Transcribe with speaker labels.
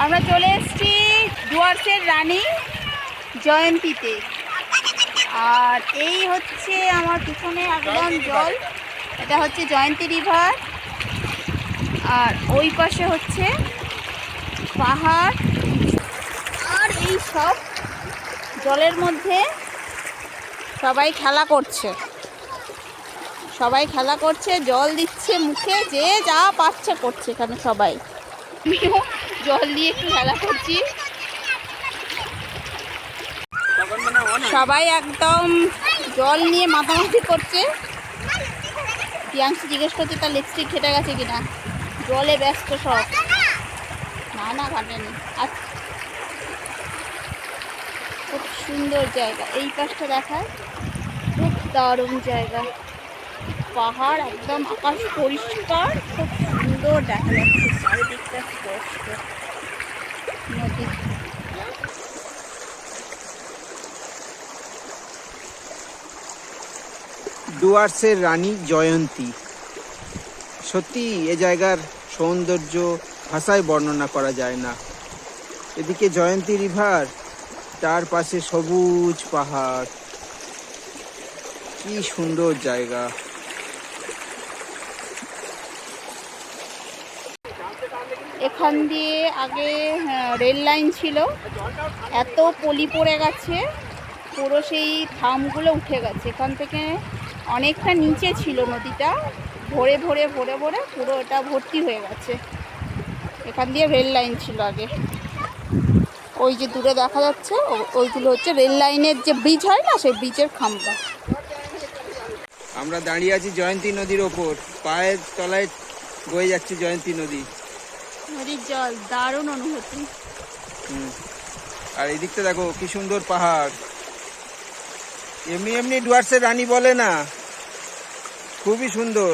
Speaker 1: আমরা চলে এসেছি ডুয়ার্সের রানী জয়ন্তীতে। আর এই হচ্ছে আমার পিছনে একদম জল, এটা হচ্ছে জয়ন্তী রিভার। আর ওই পাশে হচ্ছে পাহাড়। আর এই সব জলের মধ্যে সবাই খেলা করছে, জল দিচ্ছে মুখে, যে যা পাচ্ছে করছে এখানে সবাই। আমিও জল দিয়ে একটু খেলা করছি। সবাই একদম জল নিয়ে মাতামাতি করছে। প্রিয়াংশু জিজ্ঞেস করছে তার লিপস্টিক ঘেটে গেছে কিনা, জলে ব্যস্ত সব। না ঘাটেনি। আচ্ছা, খুব সুন্দর জায়গা, এই পাশটা দেখায়, খুব দারুণ জায়গা। পাহাড়, একদম আকাশ পরিষ্কার, খুব সুন্দর দেখা যাচ্ছে চারিদিকটা স্পষ্ট। নদী,
Speaker 2: ডুয়ার্সের রানী জয়ন্তী। সত্যি এ জায়গার সৌন্দর্য ভাষায় বর্ণনা করা যায় না। এদিকে জয়ন্তী রিভার, তার পাশে সবুজ পাহাড়, কি সুন্দর জায়গা।
Speaker 1: এখান দিয়ে আগে রেল লাইন ছিল, এত পলি পড়ে গেছে, পুরো সেই থামগুলো উঠে গেছে। এখান থেকে অনেকটা নিচে ছিল নদীটা, ভরে পুরো এটা ভর্তি হয়ে গেছে। এখান দিয়ে রেল লাইন ছিল আগে। ওই যে দূরে দেখা যাচ্ছে, ওইগুলো হচ্ছে রেল লাইনের যে ব্রিজ হয় না, সেই ব্রিজের খাম্বা।
Speaker 2: আমরা দাঁড়িয়ে আছি জয়ন্তী নদীর ওপর, পায়ের তলায় বয়ে যাচ্ছে জয়ন্তী নদী।
Speaker 1: নদীর জল, দারুণ অনুভূতি।
Speaker 2: আর এই দিকটা দেখো কি সুন্দর পাহাড়। এমনি ডুয়ার্সের রানী বলে না, খুবই সুন্দর।